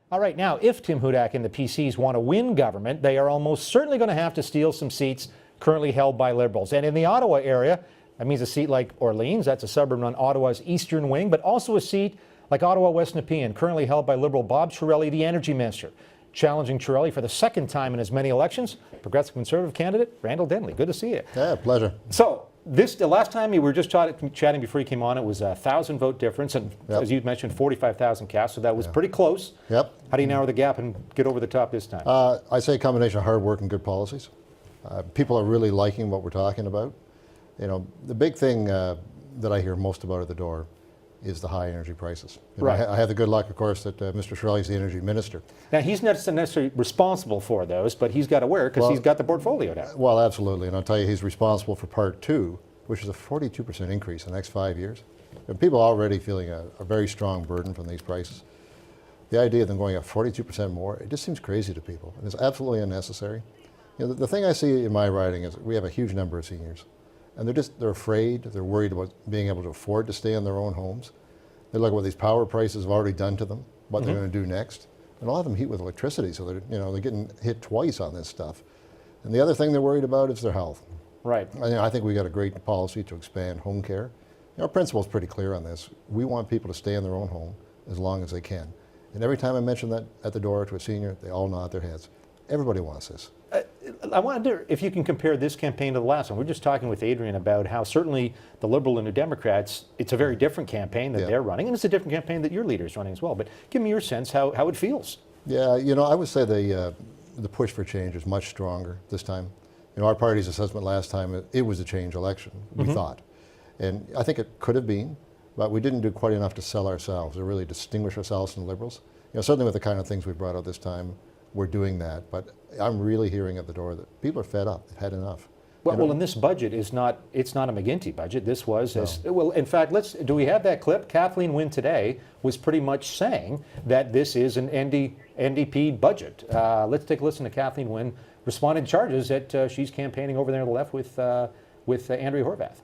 All right, now, if Tim Hudak and the PCs want to win government, they are almost certainly going to have to steal some seats currently held by Liberals. And in the Ottawa area, that means a seat like Orleans, that's a suburb on Ottawa's eastern wing, but also a seat like Ottawa West Nepean, currently held by Liberal Bob Chiarelli, the energy minister. Challenging Chiarelli for the second time in as many elections, Progressive Conservative candidate Randall Denley. Good to see you. Yeah, pleasure. So, the last time we were just chatting before you came on, it was a 1,000 vote difference, and as you mentioned, 45,000 cast, so that was pretty close. Yep. How do you narrow the gap and get over the top this time? I say a combination of hard work and good policies. People are really liking what we're talking about. You know, the big thing that I hear most about at the door is the high energy prices. You know, Right. I have the good luck, of course, that Mr. Chiarelli is the energy minister. Now, he's not necessarily responsible for those, but he's got to wear because he's got the portfolio now. Well, absolutely, and I'll tell you, he's responsible for part two, which is a 42% increase in the next 5 years. And people are already feeling a very strong burden from these prices. The idea of them going up 42% more, it just seems crazy to people, and it's absolutely unnecessary. You know, the thing I see in my riding is we have a huge number of seniors, and they're afraid, they're worried about being able to afford to stay in their own homes. They look at what these power prices have already done to them, what they're going to do next. And a lot of them heat with electricity, so they're getting hit twice on this stuff. And the other thing they're worried about is their health. Right. I think we got a great policy to expand home care. Our principle is pretty clear on this. We want people to stay in their own home as long as they can. And every time I mention that at the door to a senior, they all nod their heads. Everybody wants this. I wonder if you can compare this campaign to the last one. We're just talking with Adrian about how certainly the Liberal and the Democrats, it's a very different campaign that they're running, and it's a different campaign that your leader's running as well. But give me your sense how it feels. Yeah, I would say the push for change is much stronger this time. Our party's assessment last time, it was a change election, we thought. And I think it could have been, but we didn't do quite enough to sell ourselves, to really distinguish ourselves from the Liberals. Certainly with the kind of things we brought out this time, we're doing that. But I'm really hearing at the door that people are fed up, they've had enough. Well, and this budget it's not a McGuinty budget. This was, well, in fact, do we have that clip? Kathleen Wynne today was pretty much saying that this is an NDP budget. Let's take a listen to Kathleen Wynne responding to charges that she's campaigning over there on the left with Andrea Horwath.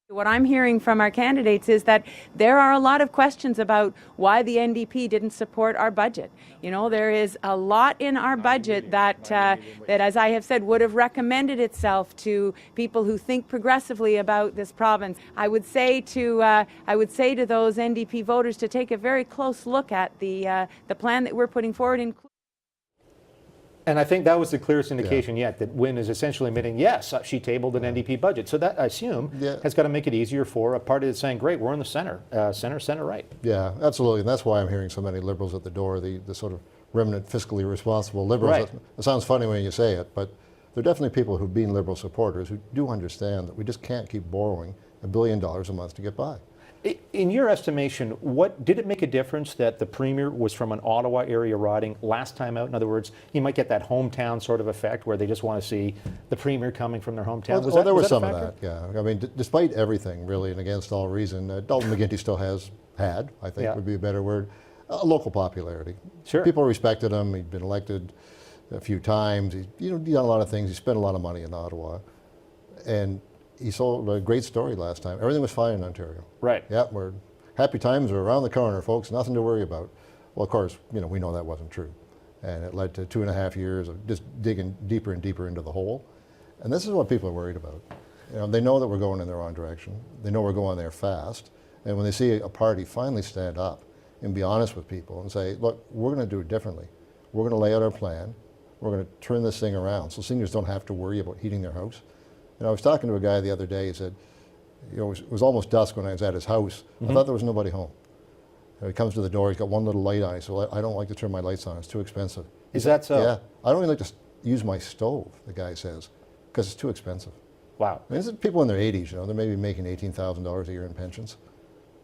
What I'm hearing from our candidates is that there are a lot of questions about why the NDP didn't support our budget. There is a lot in our budget that, as I have said, would have recommended itself to people who think progressively about this province. I would say to those NDP voters to take a very close look at the plan that we're putting forward. And I think that was the clearest indication yet that Wynne is essentially admitting, yes, she tabled an NDP budget. So that, I assume, has got to make it easier for a party that's saying, great, we're in the center, center right. Yeah, absolutely. And that's why I'm hearing so many Liberals at the door, the sort of remnant fiscally responsible Liberals. Right. It sounds funny when you say it, but there are definitely people who've been Liberal supporters who do understand that we just can't keep borrowing $1 billion a month to get by. In your estimation, did it make a difference that the Premier was from an Ottawa area riding last time out? In other words, you might get that hometown sort of effect where they just want to see the Premier coming from their hometown. There was some of that, yeah. I mean, despite everything, really, and against all reason, Dalton McGuinty still has had, I think would be a better word, a local popularity. Sure. People respected him. He'd been elected a few times. He'd done a lot of things. He spent a lot of money in Ottawa. And he sold a great story last time. Everything was fine in Ontario. Right. Yeah, happy times are around the corner, folks. Nothing to worry about. Well, of course, we know that wasn't true. And it led to 2.5 years of just digging deeper and deeper into the hole. And this is what people are worried about. They know that we're going in the wrong direction. They know we're going there fast. And when they see a party finally stand up and be honest with people and say, look, we're going to do it differently. We're going to lay out our plan. We're going to turn this thing around so seniors don't have to worry about heating their house. I was talking to a guy the other day. He said, it was almost dusk when I was at his house. I thought there was nobody home. He comes to the door. He's got one little light on. He said, I don't like to turn my lights on. It's too expensive. Is that so? Yeah. I don't even like to use my stove, the guy says, because it's too expensive. Wow. I mean, this is people in their 80s. They're maybe making $18,000 a year in pensions.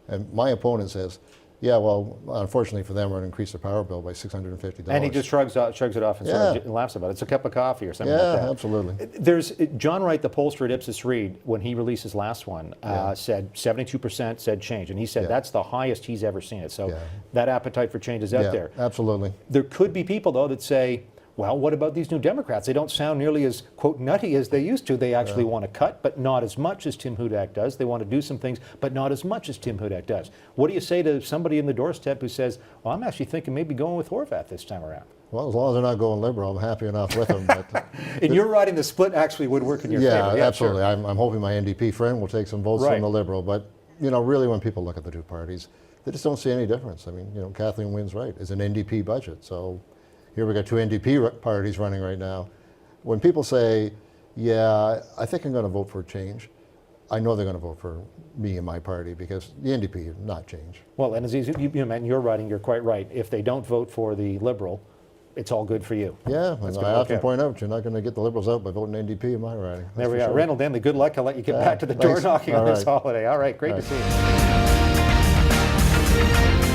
And my opponent says, yeah, well, unfortunately for them, we're going to increase their power bill by $650. And he just shrugs it off and sort of laughs about it. It's a cup of coffee or something like that. Yeah, absolutely. There's John Wright, the pollster at Ipsos Reid, when he released his last one, said 72% said change. And he said that's the highest he's ever seen it. So that appetite for change is out there. Absolutely. There could be people, though, that say, Well, what about these new Democrats? They don't sound nearly as, quote, nutty as they used to. They actually want to cut, but not as much as Tim Hudak does. They want to do some things, but not as much as Tim Hudak does. What do you say to somebody in the doorstep who says, well, I'm actually thinking maybe going with Horvath this time around? Well, as long as they're not going Liberal, I'm happy enough with them. But, and you're riding the split actually would work in your favor. Yeah, absolutely. Sure. I'm hoping my NDP friend will take some votes Right. from the Liberal. But, you know, really when people look at the two parties, they just don't see any difference. I mean, you know, Kathleen Wynne's right. It's an NDP budget. So here we got two NDP parties running right now. When people say, yeah, I think I'm going to vote for change, I know they're going to vote for me and my party because the NDP is not change. Well, and as you meant, you're writing, you're quite right. If they don't vote for the Liberal, it's all good for you. Yeah, That's and gonna I work often out. point out you're not going to get the Liberals out by voting NDP in my riding. That's There we for are. sure. Randall Denley, good luck. I'll let you get Yeah, back to the door thanks. knocking All on this right. holiday. All right, great All to right. see you.